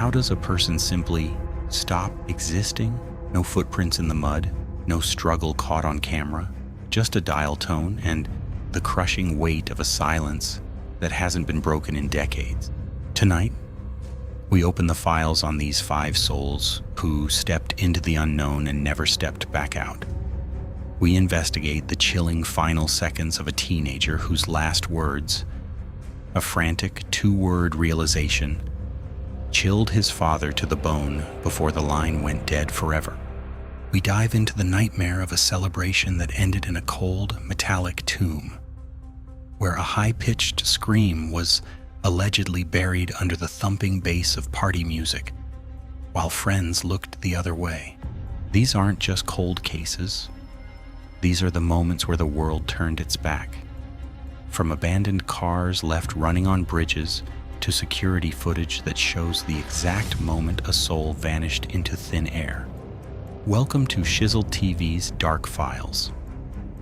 how does a person simply stop existing? No footprints in the mud, no struggle caught on camera, just a dial tone and the crushing weight of a silence that hasn't been broken in decades. Tonight, we open the files on these 5 souls who stepped into the unknown and never stepped back out. We investigate the chilling final seconds of a teenager whose last words, a frantic 2-word realization, chilled his father to the bone before the line went dead forever. We dive into the nightmare of a celebration that ended in a cold, metallic tomb, where a high-pitched scream was allegedly buried under the thumping bass of party music, while friends looked the other way. These aren't just cold cases. These are the moments where the world turned its back. From abandoned cars left running on bridges to security footage that shows the exact moment a soul vanished into thin air. Welcome to Shizzled TV's Dark Files.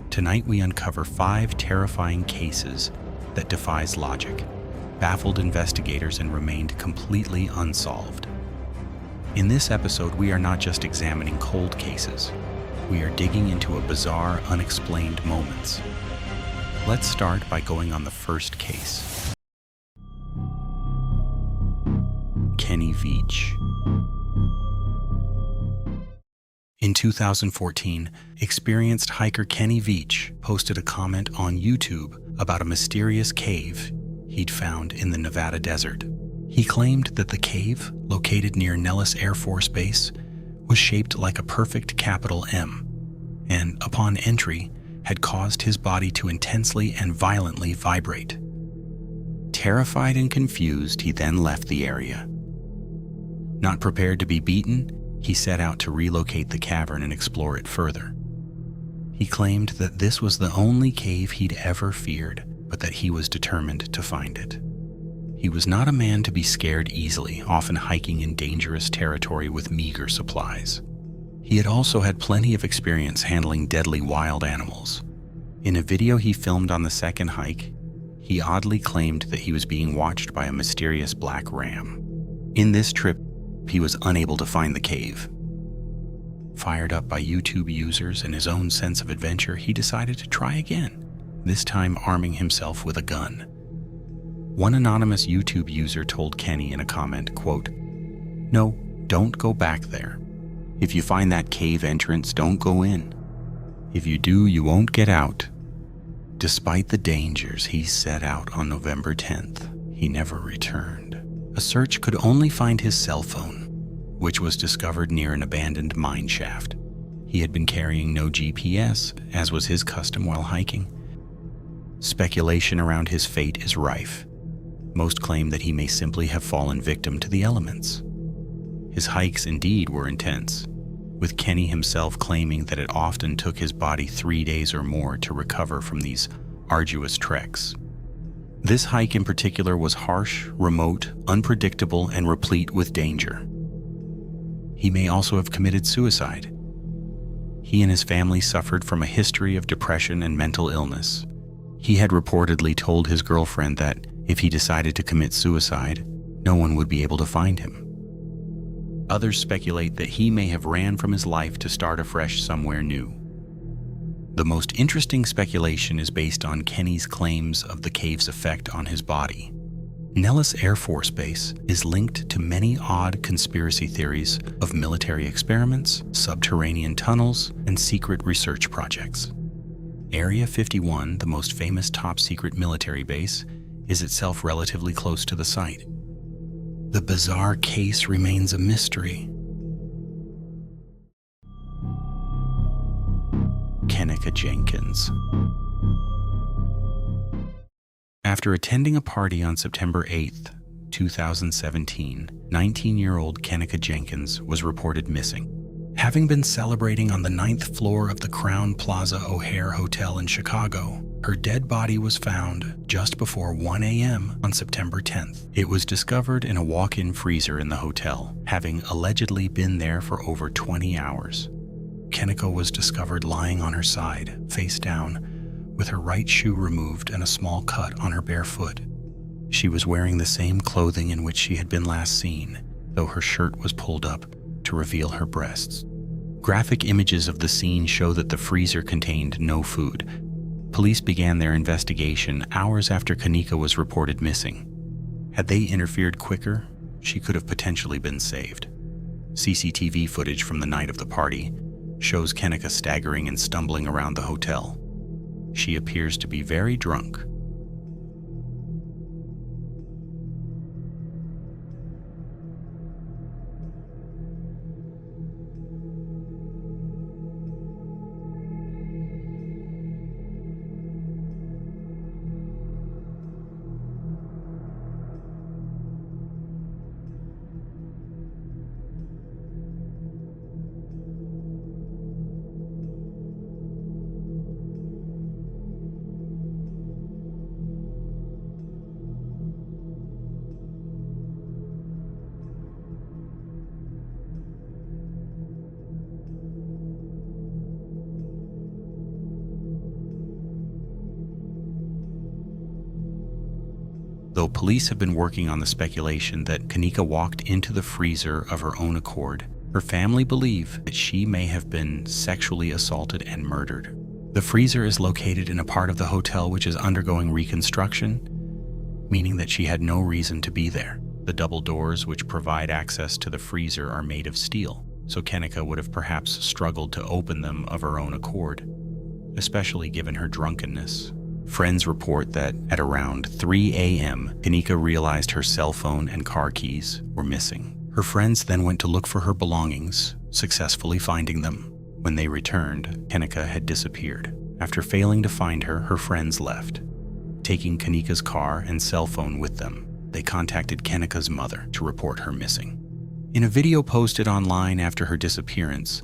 Tonight we uncover 5 terrifying cases that defies logic, baffled investigators, and remained completely unsolved. In this episode, we are not just examining cold cases. We are digging into a bizarre, unexplained moments. Let's start by going on the first case. Kenny Veach. In 2014, experienced hiker Kenny Veach posted a comment on YouTube about a mysterious cave he'd found in the Nevada desert. He claimed that the cave, located near Nellis Air Force Base, was shaped like a perfect capital M, and upon entry, had caused his body to intensely and violently vibrate. Terrified and confused, he then left the area. Not prepared to be beaten, he set out to relocate the cavern and explore it further. He claimed that this was the only cave he'd ever feared, but that he was determined to find it. He was not a man to be scared easily, often hiking in dangerous territory with meager supplies. He had also had plenty of experience handling deadly wild animals. In a video he filmed on the second hike, he oddly claimed that he was being watched by a mysterious black ram. In this trip, he was unable to find the cave. Fired up by YouTube users and his own sense of adventure, he decided to try again, this time arming himself with a gun. One anonymous YouTube user told Kenny in a comment, quote, "No, don't go back there. If you find that cave entrance, don't go in. If you do, you won't get out." Despite the dangers, he set out on November 10th. He never returned. A search could only find his cell phone, which was discovered near an abandoned mine shaft. He had been carrying no GPS, as was his custom while hiking. Speculation around his fate is rife. Most claim that he may simply have fallen victim to the elements. His hikes indeed were intense, with Kenny himself claiming that it often took his body 3 days or more to recover from these arduous treks. This hike in particular was harsh, remote, unpredictable, and replete with danger. He may also have committed suicide. He and his family suffered from a history of depression and mental illness. He had reportedly told his girlfriend that if he decided to commit suicide, no one would be able to find him. Others speculate that he may have ran from his life to start afresh somewhere new. The most interesting speculation is based on Kenny's claims of the cave's effect on his body. Nellis Air Force Base is linked to many odd conspiracy theories of military experiments, subterranean tunnels, and secret research projects. Area 51, the most famous top-secret military base, is itself relatively close to the site. The bizarre case remains a mystery. Kenneka Jenkins. After attending a party on September 8th, 2017, 19-year-old Kenneka Jenkins was reported missing. Having been celebrating on the 9th floor of the Crown Plaza O'Hare Hotel in Chicago, her dead body was found just before 1 a.m. on September 10th. It was discovered in a walk-in freezer in the hotel, having allegedly been there for over 20 hours. Kenneka was discovered lying on her side, face down, with her right shoe removed and a small cut on her bare foot. She was wearing the same clothing in which she had been last seen, though her shirt was pulled up to reveal her breasts. Graphic images of the scene show that the freezer contained no food. Police began their investigation hours after Kenneka was reported missing. Had they interfered quicker, she could have potentially been saved. CCTV footage from the night of the party shows Kenneka staggering and stumbling around the hotel. She appears to be very drunk. Though police have been working on the speculation that Kenneka walked into the freezer of her own accord, her family believe that she may have been sexually assaulted and murdered. The freezer is located in a part of the hotel which is undergoing reconstruction, meaning that she had no reason to be there. The double doors which provide access to the freezer are made of steel, so Kenneka would have perhaps struggled to open them of her own accord, especially given her drunkenness. Friends report that at around 3 a.m., Kenneka realized her cell phone and car keys were missing. Her friends then went to look for her belongings, successfully finding them. When they returned, Kenneka had disappeared. After failing to find her, her friends left, taking Kenneka's car and cell phone with them. They contacted Kenneka's mother to report her missing. In a video posted online after her disappearance,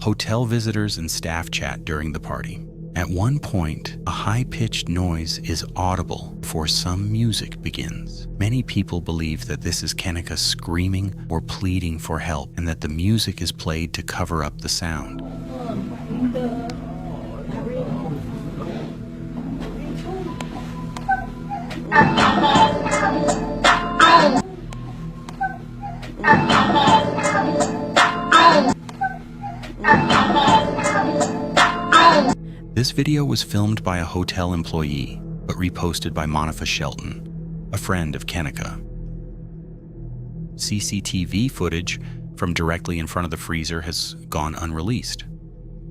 hotel visitors and staff chat during the party. At one point, a high-pitched noise is audible before some music begins. Many people believe that this is Kenneka screaming or pleading for help, and that the music is played to cover up the sound. This video was filmed by a hotel employee, but reposted by Monica Shelton, a friend of Kenneka. CCTV footage from directly in front of the freezer has gone unreleased.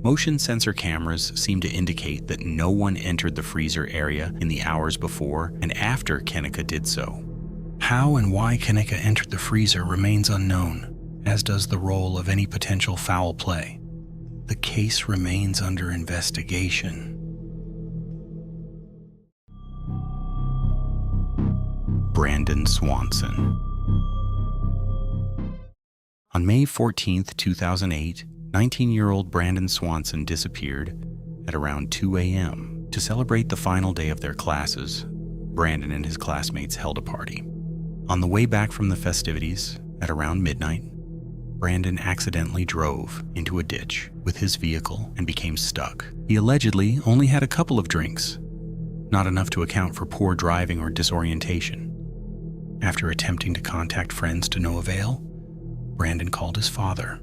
Motion sensor cameras seem to indicate that no one entered the freezer area in the hours before and after Kenneka did so. How and why Kenneka entered the freezer remains unknown, as does the role of any potential foul play. The case remains under investigation. Brandon Swanson. On May 14, 2008, 19-year-old Brandon Swanson disappeared at around 2 a.m. To celebrate the final day of their classes, Brandon and his classmates held a party. On the way back from the festivities, at around midnight, Brandon accidentally drove into a ditch with his vehicle and became stuck. He allegedly only had a couple of drinks, not enough to account for poor driving or disorientation. After attempting to contact friends to no avail, Brandon called his father.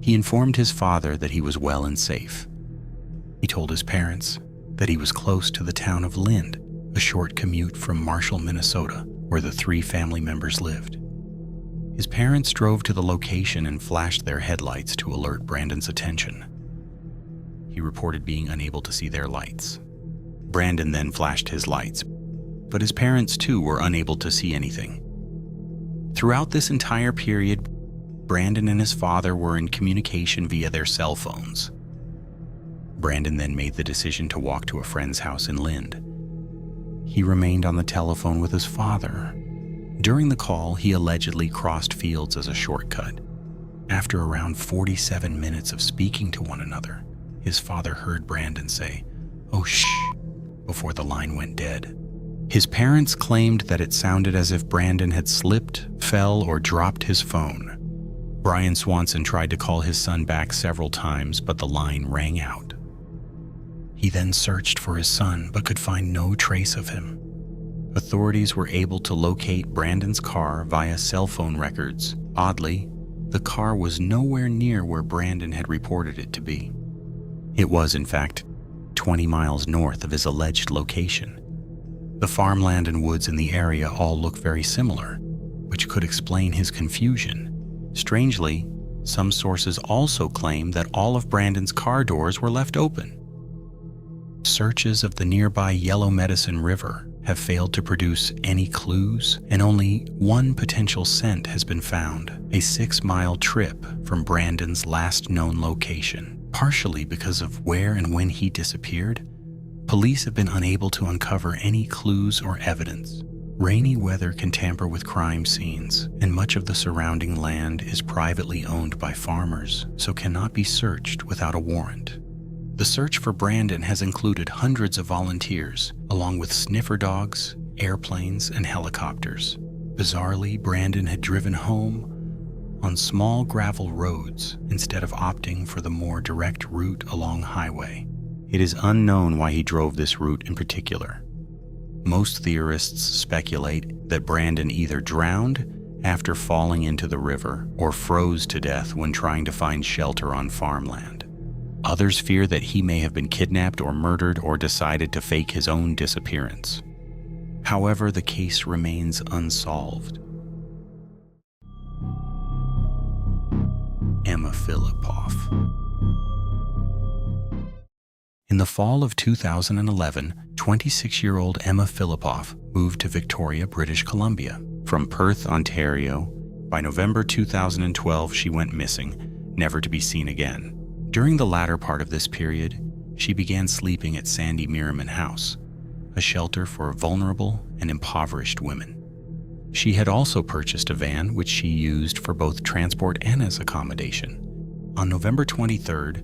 He informed his father that he was well and safe. He told his parents that he was close to the town of Lind, a short commute from Marshall, Minnesota, where the three family members lived. His parents drove to the location and flashed their headlights to alert Brandon's attention. He reported being unable to see their lights. Brandon then flashed his lights, but his parents too were unable to see anything. Throughout this entire period, Brandon and his father were in communication via their cell phones. Brandon then made the decision to walk to a friend's house in Lind. He remained on the telephone with his father. During the call, he allegedly crossed fields as a shortcut. After around 47 minutes of speaking to one another, his father heard Brandon say, "Oh shh," before the line went dead. His parents claimed that it sounded as if Brandon had slipped, fell, or dropped his phone. Brian Swanson tried to call his son back several times, but the line rang out. He then searched for his son, but could find no trace of him. Authorities were able to locate Brandon's car via cell phone records Oddly, the car was nowhere near where Brandon had reported it to be. It was, in fact, 20 miles north of his alleged location. The farmland and woods in the area all look very similar, which could explain his confusion. Strangely, some sources also claim that all of Brandon's car doors were left open. Searches of the nearby Yellow Medicine River have failed to produce any clues, and only one potential scent has been found, a 6-mile trip from Brandon's last known location. Partially because of where and when he disappeared, police have been unable to uncover any clues or evidence. Rainy weather can tamper with crime scenes, and much of the surrounding land is privately owned by farmers, so cannot be searched without a warrant. The search for Brandon has included hundreds of volunteers, along with sniffer dogs, airplanes, and helicopters. Bizarrely, Brandon had driven home on small gravel roads instead of opting for the more direct route along highway. It is unknown why he drove this route in particular. Most theorists speculate that Brandon either drowned after falling into the river or froze to death when trying to find shelter on farmland. Others fear that he may have been kidnapped or murdered or decided to fake his own disappearance. However, the case remains unsolved. Emma Filipoff. In the fall of 2011, 26-year-old Emma Filipoff moved to Victoria, British Columbia, from Perth, Ontario. By November 2012, she went missing, never to be seen again. During the latter part of this period, she began sleeping at Sandy Merriman House, a shelter for vulnerable and impoverished women. She had also purchased a van which she used for both transport and as accommodation. On November 23rd,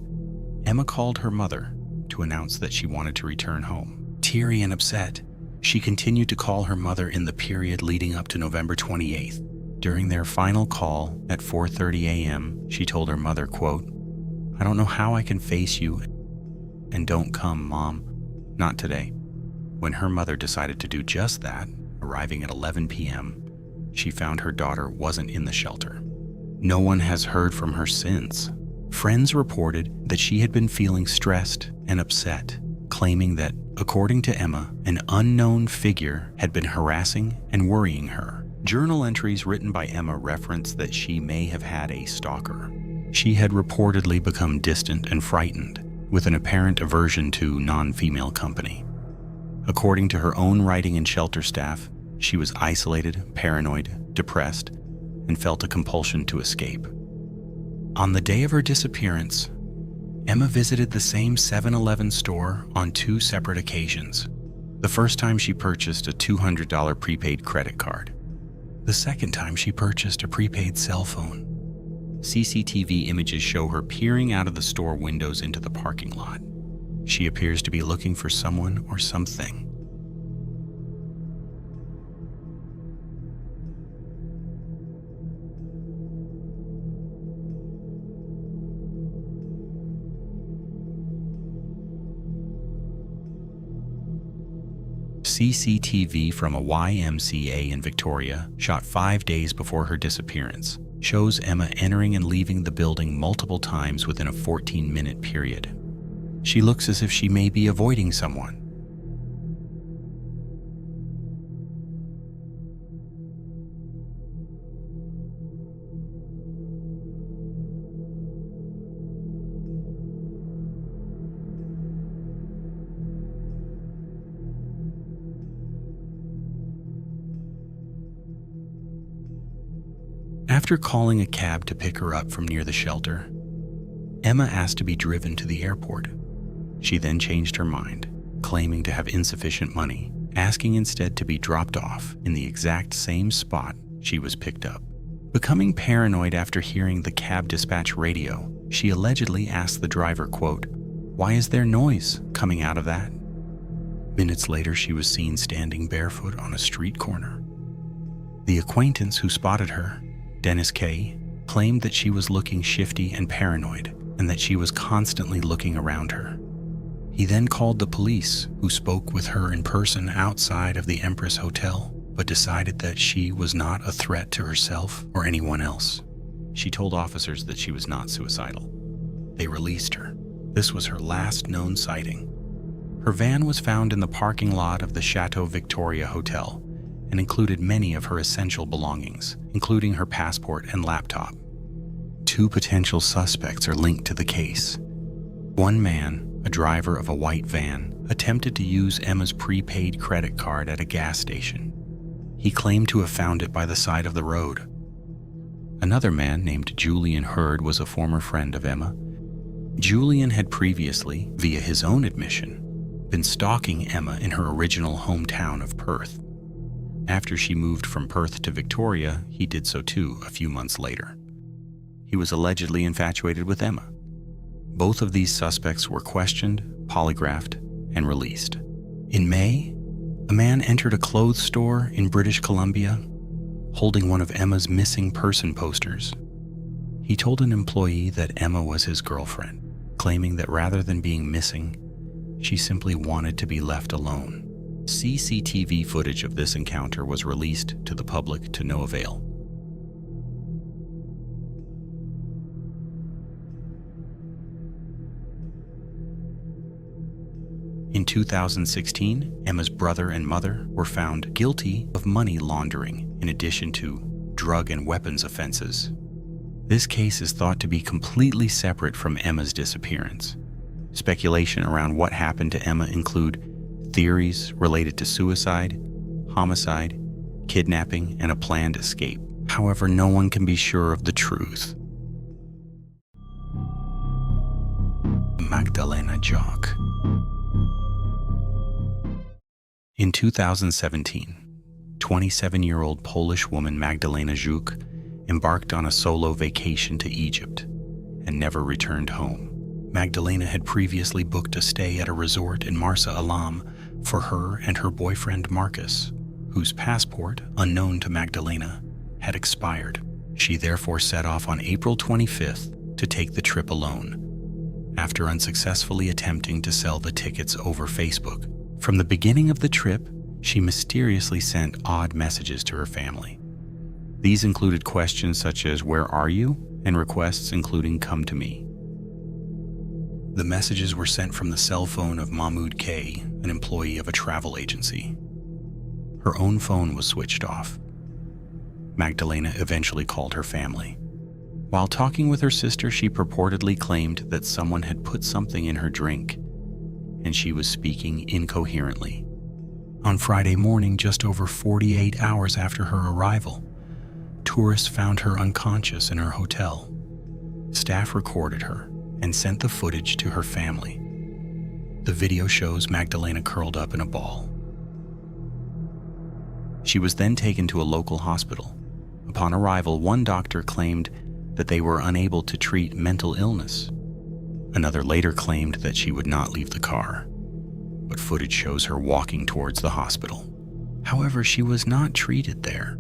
Emma called her mother to announce that she wanted to return home. Teary and upset, she continued to call her mother in the period leading up to November 28th. During their final call at 4:30 a.m., she told her mother, quote, "I don't know how I can face you, and don't come, Mom. Not today." When her mother decided to do just that, arriving at 11 p.m., she found her daughter wasn't in the shelter. No one has heard from her since. Friends reported that she had been feeling stressed and upset, claiming that, according to Emma, an unknown figure had been harassing and worrying her. Journal entries written by Emma reference that she may have had a stalker. She had reportedly become distant and frightened, with an apparent aversion to non-female company. According to her own writing and shelter staff, she was isolated, paranoid, depressed, and felt a compulsion to escape. On the day of her disappearance, Emma visited the same 7-Eleven store on 2 separate occasions. The first time she purchased a $200 prepaid credit card. The second time she purchased a prepaid cell phone. CCTV images show her peering out of the store windows into the parking lot. She appears to be looking for someone or something. CCTV from a YMCA in Victoria, shot 5 days before her disappearance, shows Emma entering and leaving the building multiple times within a 14-minute period. She looks as if she may be avoiding someone. After calling a cab to pick her up from near the shelter, Emma asked to be driven to the airport. She then changed her mind, claiming to have insufficient money, asking instead to be dropped off in the exact same spot she was picked up. Becoming paranoid after hearing the cab dispatch radio, she allegedly asked the driver, quote, "Why is there noise coming out of that?" Minutes later, she was seen standing barefoot on a street corner. The acquaintance who spotted her, Dennis K., claimed that she was looking shifty and paranoid, and that she was constantly looking around her. He then called the police, who spoke with her in person outside of the Empress Hotel, but decided that she was not a threat to herself or anyone else. She told officers that she was not suicidal. They released her. This was her last known sighting. Her van was found in the parking lot of the Chateau Victoria Hotel and included many of her essential belongings, including her passport and laptop. 2 potential suspects are linked to the case. One man, a driver of a white van, attempted to use Emma's prepaid credit card at a gas station. He claimed to have found it by the side of the road. Another man named Julian Hurd was a former friend of Emma. Julian had previously, via his own admission, been stalking Emma in her original hometown of Perth. After she moved from Perth to Victoria, he did so too a few months later. He was allegedly infatuated with Emma. Both of these suspects were questioned, polygraphed, and released. In May, a man entered a clothes store in British Columbia holding one of Emma's missing person posters. He told an employee that Emma was his girlfriend, claiming that rather than being missing, she simply wanted to be left alone. CCTV footage of this encounter was released to the public to no avail. In 2016, Emma's brother and mother were found guilty of money laundering in addition to drug and weapons offenses. This case is thought to be completely separate from Emma's disappearance. Speculation around what happened to Emma include theories related to suicide, homicide, kidnapping, and a planned escape. However, no one can be sure of the truth. Magdalena Zuk. In 2017, 27-year-old Polish woman Magdalena Zuk embarked on a solo vacation to Egypt and never returned home. Magdalena had previously booked a stay at a resort in Marsa Alam for her and her boyfriend Marcus, whose passport, unknown to Magdalena, had expired. She therefore set off on April 25th to take the trip alone, after unsuccessfully attempting to sell the tickets over Facebook. From the beginning of the trip, she mysteriously sent odd messages to her family. These included questions such as, "Where are you?" and requests including, "Come to me." The messages were sent from the cell phone of Mahmoud K., an employee of a travel agency. Her own phone was switched off. Magdalena eventually called her family. While talking with her sister, she purportedly claimed that someone had put something in her drink, and she was speaking incoherently. On Friday morning, just over 48 hours after her arrival, tourists found her unconscious in her hotel. Staff recorded her and sent the footage to her family. The video shows Magdalena curled up in a ball. She was then taken to a local hospital. Upon arrival, one doctor claimed that they were unable to treat mental illness. Another later claimed that she would not leave the car, but footage shows her walking towards the hospital. However, she was not treated there.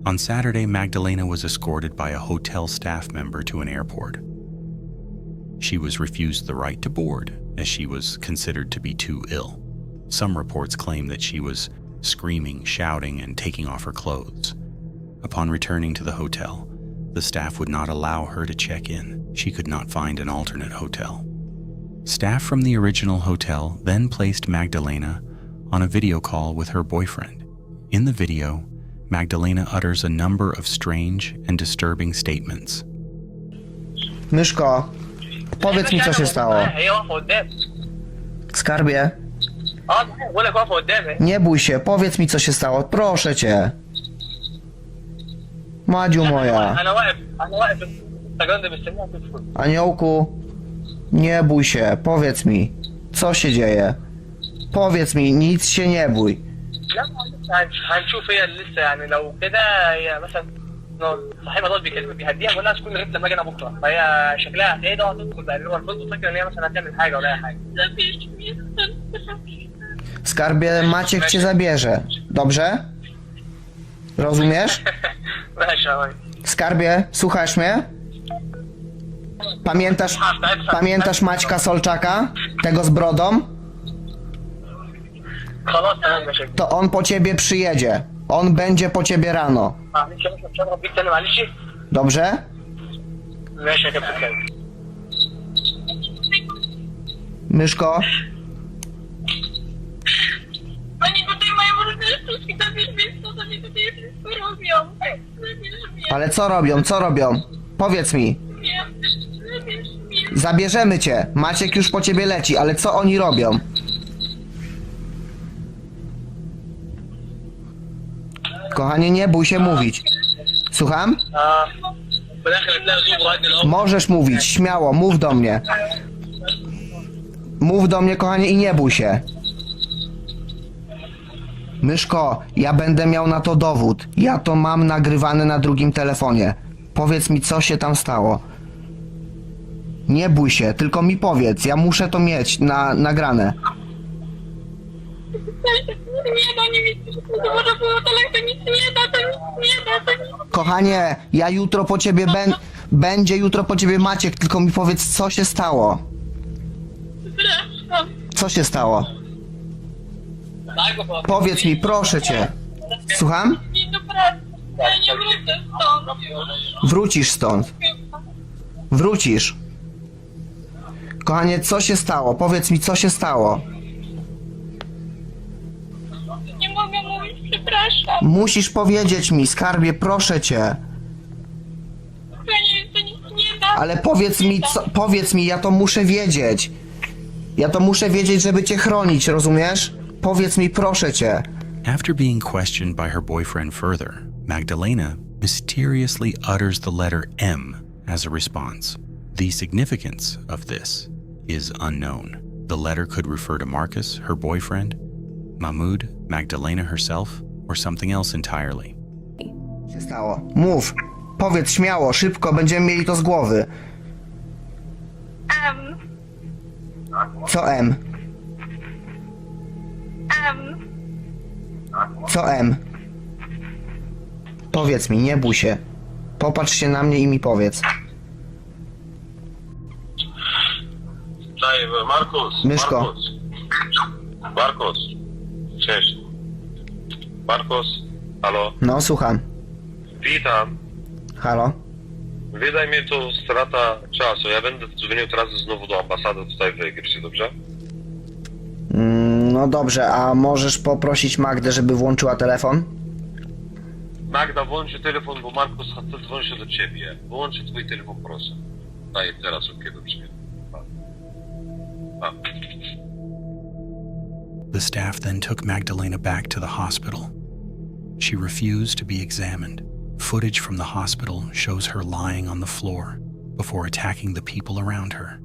On Saturday, Magdalena was escorted by a hotel staff member to an airport. She was refused the right to board, as she was considered to be too ill. Some reports claim that she was screaming, shouting, and taking off her clothes. Upon returning to the hotel, the staff would not allow her to check in. She could not find an alternate hotel. Staff from the original hotel then placed Magdalena on a video call with her boyfriend. In the video, Magdalena utters a number of strange and disturbing statements. Myszko, powiedz mi, co się stało. Skarbie, nie bój się, powiedz mi, co się stało, proszę cię. Madziu moja. Aniołku, nie bój się, powiedz mi, co się dzieje. Powiedz mi, nic się nie bój. هنشوف هي لسه يعني لو كده هي مثلا صاحبها دول بيكلمك بيهديها بيقول لها تكون غير لما اجي انا بكره فهي شكلها هتهدى وهتدخل بقى اللي هو الفندق فاكر ان هي مثلا هتعمل حاجه ولا اي حاجه. Skarbie, Maciek cię zabierze, dobrze? Rozumiesz? Skarbie, słuchasz mnie? Pamiętasz Maćka Solczaka? Tego z brodą? To on po ciebie przyjedzie. On będzie po ciebie rano. معلش يا باشا مش هضرب بيك تاني معلش. Dobrze? ماشي يا كابتن خالد. Myszko? Oni tutaj mają różne sztuczki, zabierz mnie stąd, oni tutaj wszystko robią. Zabierz mnie, Ale co robią? Co robią? Powiedz mi. zabierz mnie. Zabierzemy cię. Maciek już po ciebie leci, ale co oni robią? Kochanie, nie bój się mówić. Słucham? في الاخر تلاقي زوج راجل الأرض. Możesz mówić, śmiało, mów do mnie. Mów do mnie, kochanie, i nie bój się. Myszko, ja będę miał na to dowód. Ja to mam nagrywane na drugim telefonie. Powiedz mi, co się tam stało. Nie bój się, tylko mi powiedz. Ja muszę to mieć nagrane. Nie da, nie wiecie, że to może było tyle, to nic nie da, to nic nie da, to nic. Kochanie, ja jutro po ciebie będzie jutro po ciebie Maciek, tylko mi powiedz, co się stało. Zresztą, Co się stało? Daj go po- Powiedz mi, proszę cię. Słucham? nie do pracy, ja nie wrócę stąd. Wrócisz stąd. Wrócisz. Kochanie, co się stało? Powiedz mi, co się stało. Nie mogę mówić, przepraszam. Musisz powiedzieć mi, skarbie, proszę cię. To nic nie da. Ale powiedz mi, ja to muszę wiedzieć. Ja to muszę wiedzieć, żeby cię chronić, rozumiesz? Powiedz mi, proszę cię. After being questioned by her boyfriend further, Magdalena mysteriously utters the letter M as a response. The significance of this is unknown. The letter could refer to Marcus, her boyfriend, Mahmoud, Magdalena herself, or something else entirely. Co się stało? Mów. Powiedz śmiało, szybko, będziemy mieli to z głowy. Co M? Co M? Powiedz mi, nie bój się. Popatrz się na mnie i mi powiedz. Cześć, Markus. Myszko. Markus. Cześć. Markus, halo. No, słucham. Witam. Halo? Wydaj mi tu strata czasu. Ja będę dzwonił teraz znowu do ambasady tutaj w Egipcie, dobrze? No dobrze, a możesz poprosić Magdę, żeby włączyła telefon? Magda, włączy telefon, bo Markus chce dzwonić do ciebie. Włącz twój telefon, proszę. Daj teraz, kiedy przyjdzie. The staff then took Magdalena back to the hospital. She refused to be examined. Footage from the hospital shows her lying on the floor before attacking the people around her.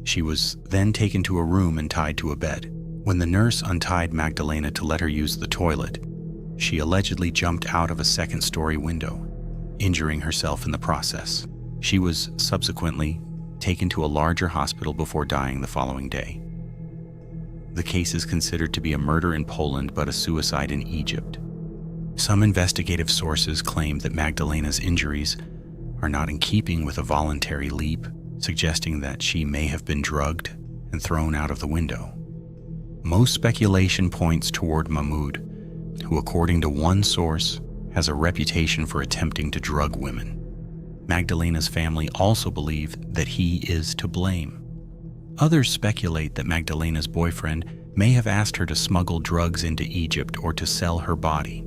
She was then taken to a room and tied to a bed. When the nurse untied Magdalena to let her use the toilet, she allegedly jumped out of a second-story window, injuring herself in the process. She was subsequently taken to a larger hospital before dying the following day. The case is considered to be a murder in Poland but a suicide in Egypt. Some investigative sources claim that Magdalena's injuries are not in keeping with a voluntary leap, suggesting that she may have been drugged and thrown out of the window. Most speculation points toward Mahmoud, who, according to one source, has a reputation for attempting to drug women. Magdalena's family also believe that he is to blame. Others speculate that Magdalena's boyfriend may have asked her to smuggle drugs into Egypt or to sell her body.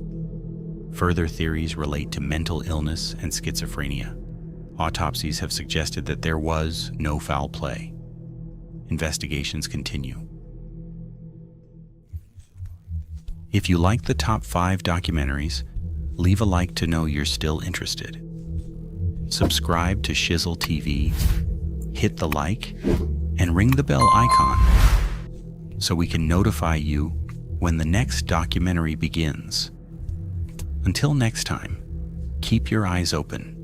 Further theories relate to mental illness and schizophrenia. Autopsies have suggested that there was no foul play. Investigations continue. If you like the top 5 documentaries, leave a like to know you're still interested. Subscribe to Shizzle TV, hit the like, and ring the bell icon so we can notify you when the next documentary begins. Until next time, keep your eyes open.